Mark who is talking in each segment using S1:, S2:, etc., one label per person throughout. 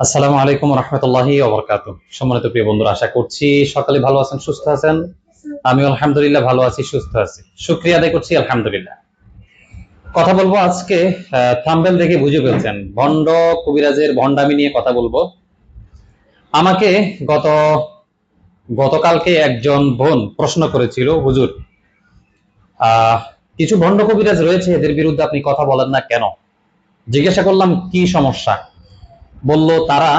S1: আসসালামু আলাইকুম রহমতুল্লাহি ওয়া বারাকাতুহু। সম্মানিত প্রিয় বন্ধুরা, আশা করছি সকালে ভালো আছেন, সুস্থ আছেন। আমি আলহামদুলিল্লাহ ভালো আছি, সুস্থ আছি, শুকরিয়া আদায় করছি আলহামদুলিল্লাহ। কথা বলবো আজকে, থাম্বনেল দেখে বুঝে ফেলছেন, ভণ্ড কবিরাজের ভণ্ডামি নিয়ে কথা বলবো। আমাকে গতকালকে একজন বোন প্রশ্ন করেছিল, হুজুর, আহ কিছু ভণ্ড কবিরাজ রয়েছে, এদের বিরুদ্ধে আপনি কথা বলেন না কেন? জিজ্ঞাসা করলাম কি সমস্যা। বলল তারা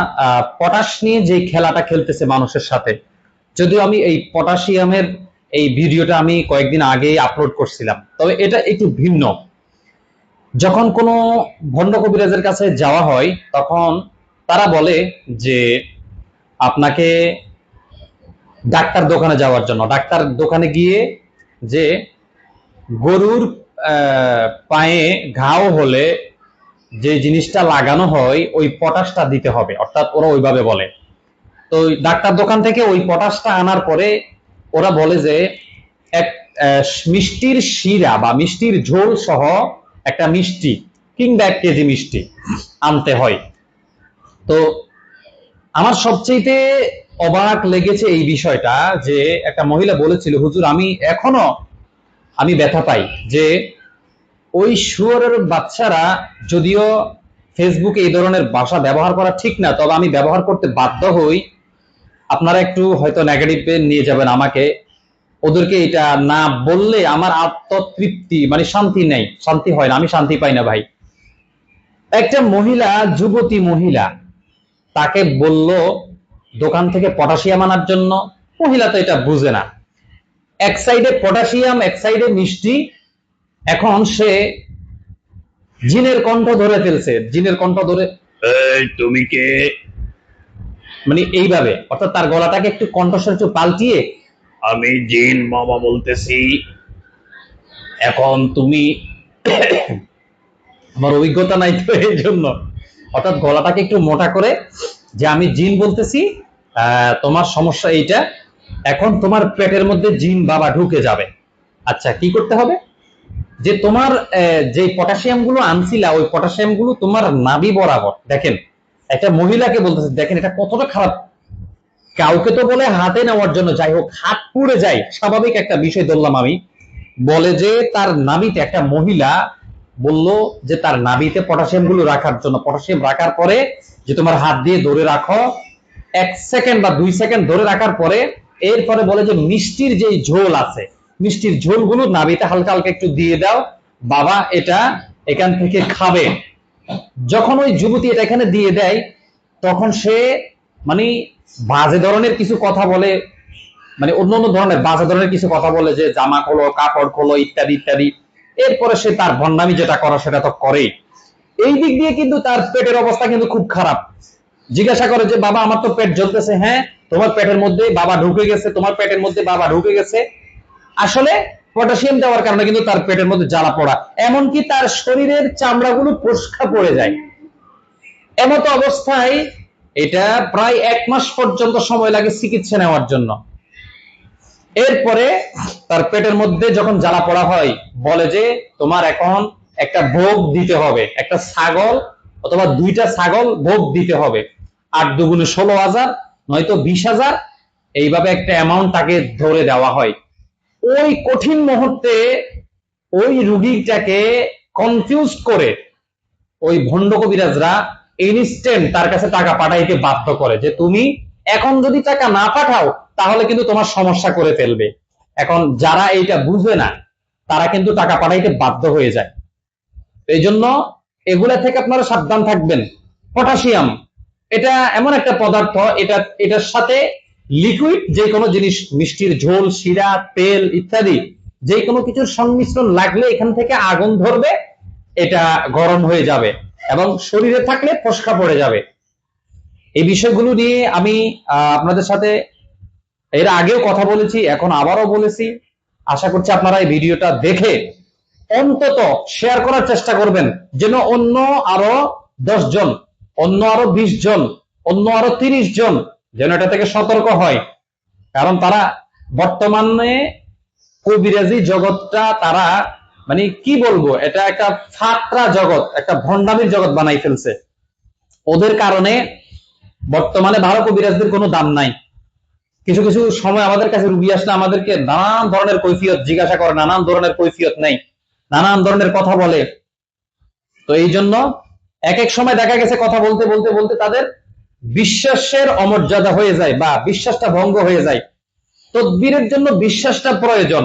S1: পটাশ নিয়ে যে খেলাটা খেলতেছে মানুষের সাথে। যদিও আমি এই পটাশিয়ামের এই ভিডিওটা আমি কয়েকদিন আগে আপলোড করছিলাম, তবে এটা একটু ভিন্ন। যখন কোনো ভণ্ড কবিরাজের কাছে যাওয়া হয় তখন তারা বলে যে আপনাকে ডাক্তার দোকানে যাওয়ার জন্য, ডাক্তার দোকানে গিয়ে যে গরুর পায়ে ঘাও হলে যে জিনিসটা লাগানো হয় ওই পটাশটা দিতে হবে, অর্থাৎ ওরা ওইভাবে বলে। তো ডাক্তার দোকান থেকে ওই পটাশটা আনার পরে ওরা বলে যে এক মিষ্টির শিরা বা মিষ্টির ঝোল সহ একটা মিষ্টি কিংবা 1 কেজি মিষ্টি আনতে হয়। তো আমার সবচেয়ে অবাক লেগেছে এই বিষয়টা, যে একটা মহিলা বলেছিল, হুজুর আমি ব্যথা পাই যে ওই শুয়োরের বাচ্চারা, যদিও ফেসবুকে এই ধরনের ভাষা ব্যবহার করা ঠিক না, তবে আমি ব্যবহার করতে বাধ্য হই। আপনারা একটু হয়তো নেগেটিভে নিয়ে যাবেন আমাকে, ওদেরকে এটা না বললে আমার আত্মতৃপ্তি মানে শান্তি নেই, শান্তি হয় না, আমি শান্তি পাই না ভাই। একটা মহিলা, যুবতী মহিলা, তাকে বলল দোকান থেকে পটাশিয়াম আনার জন্য। মহিলা তো এটা বুঝে না, এক সাইডে পটাশিয়াম এক সাইডে মিষ্টি। এখন সে জিনের কণ্ঠ ধরে ফেলছে, জিনের কণ্ঠ ধরে, এই তুমি কে, মানে এইভাবে, অর্থাৎ তার গলাটাকে একটু কণ্ঠস্বর একটু পাল্টিয়ে, আমি জিন মামা বলতেছি, এখন তুমি, আমার অভিজ্ঞতা নাই তো এই জন্য, অর্থাৎ গলাটাকে একটু মোটা করে, যে আমি জিন বলতেছি, তোমার সমস্যা এইটা, এখন তোমার পেটের মধ্যে জিন বাবা ঢুকে যাবে। আচ্ছা, কি করতে হবে? যে তোমার যে পটাশিয়াম গুলো আনছিলা, ওই পটাশিয়াম গুলো তোমার নাভি বরাবর, দেখেন একটা মহিলাকে বলতেছে, দেখেন এটা কতটা খারাপ। কাউকে তো বলে হাতে নেওয়ার জন্য, যাই হোক হাত পুড়ে যায়, স্বাভাবিক একটা বিষয় ধরলাম আমি। বলে যে তার নাভিতে, একটা মহিলা বলল যে তার নাভিতে পটাশিয়াম গুলো রাখার জন্য, পটাশিয়াম রাখার পরে যে তোমার হাত দিয়ে ধরে রাখো 1 সেকেন্ড বা 2 সেকেন্ড ধরে রাখার পরে, এরপরে বলে যে মিষ্টির যে ঝোল আছে, মিষ্টির ঝোল গুলো নাভিতে হালকা হালকা একটু দিয়ে দাও, বাবা এটা এখান থেকে খাবে। যখন ওই যুবতী এটা এখানে দিয়ে দেয়, তখন সে মানে বাজে ধরনের কিছু কথা বলে, মানে অন্য অন্য ধরনের বাজে ধরনের কিছু কথা বলে, যে জামা খোলো, কাপড় খোলো, ইত্যাদি ইত্যাদি। এরপরে সে তার ভণ্ডামি যেটা করা সেটা তো করেই। এই দিক দিয়ে কিন্তু তার পেটের অবস্থা কিন্তু খুব খারাপ। জিজ্ঞাসা করে যে বাবা আমার তো পেট জ্বলতেছে। হ্যাঁ, তোমার পেটের মধ্যে বাবা ঢুকে গেছে, তোমার পেটের মধ্যে বাবা ঢুকে গেছে। আসলে পটাশিয়াম দেওয়ার কারণে কিন্তু তার পেটের মধ্যে জ্বালা পড়া, এমনকি তার শরীরের চামড়াগুলো ফোস্কা পড়ে যায়। এমত অবস্থায় এটা প্রায় 1 মাস পর্যন্ত সময় লাগে চিকিৎসা নেওয়ার জন্য। এরপরে তার পেটের মধ্যে যখন জ্বালা পড়া হয়, বলে যে তোমার এখন একটা ভোগ দিতে হবে, একটা ছাগল অথবা 2টা ছাগল ভোগ দিতে হবে, 8 দুগুণে 16,000, নয়তো 20,000, এইভাবে একটা অ্যামাউন্ট তাকে ধরে দেওয়া হয়। ওই কঠিন মুহূর্তে ওই রুগীটাকে কনফিউজ করে ওই ভণ্ড কবিরাজরা ইনস্ট্যান্ট তার কাছে টাকা পাঠাইতে বাধ্য করে, যে তুমি এখন যদি টাকা না পাঠাও তাহলে কিন্তু তোমার সমস্যা করে ফেলবে। এখন যারা এইটা বুঝবে না, তারা কিন্তু টাকা পাঠাইতে বাধ্য হয়ে যায়। এই জন্য এগুলা থেকে আপনারা সাবধান থাকবেন। পটাশিয়াম এটা এমন একটা পদার্থ, এটার সাথে লিকুইড যে কোনো জিনিস, মিষ্টির ঝোল, শিরা, তেল ইত্যাদি যে কোনো কিছুর সংমিশ্রণ লাগলে এখান থেকে আগুন ধরবে, এটা গরম হয়ে যাবে এবং শরীরে থাকলে ফসকা পড়ে যাবে। এই বিষয়গুলো নিয়ে আমি আপনাদের সাথে এর আগেও কথা বলেছি, এখন আবারও বলেছি। আশা করছি আপনারা এই ভিডিওটা দেখে অন্তত শেয়ার করার চেষ্টা করবেন, যেন অন্য আরো 10 জন, অন্য আরো 20 জন, অন্য আরো 30 জন যেন এটা থেকে সতর্ক হয়। কারণ তারা বর্তমানে কবিরাজি জগৎটা তারা মানে কি বলবো, এটা একটা ফাটরা জগৎ, একটা ভণ্ডামির জগৎ বানাই ফেলছে। ওদের কারণে বর্তমানে ভালো কবিরাজদের কোনো দাম নাই। কিছু কিছু সময় আমাদের কাছে রুগী আসলে আমাদেরকে নানান ধরনের কৈফিয়ত জিজ্ঞাসা করে, নানান ধরনের কৈফিয়ত নেই, নানান ধরনের কথা বলে। তো এই জন্য এক এক সময় দেখা গেছে কথা বলতে বলতে বলতে তাদের বিশ্বাসের অমর্যাদা হয়ে যায় বা বিশ্বাসটা ভঙ্গ হয়ে যায়। তদবিরের জন্য বিশ্বাসটা প্রয়োজন,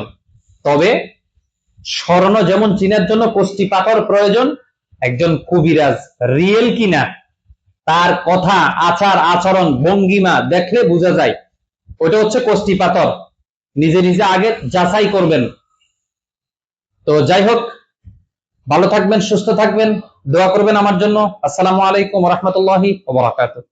S1: তবে স্বর্ণ যেমন চিনার জন্য কষ্টি পাথর প্রয়োজন, একজন কবিরাজ রিয়েল কিনা তার কথা, আচার আচরণ, ভঙ্গিমা দেখলে বোঝা যায়। ওটা হচ্ছে কষ্টি পাথর, নিজে নিজে আগে যাচাই করবেন। তো যাই হোক, ভালো থাকবেন, সুস্থ থাকবেন, দোয়া করবেন আমার জন্য। আসসালামু আলাইকুম ওয়া রাহমাতুল্লাহি ওয়া বারাকাতুহু।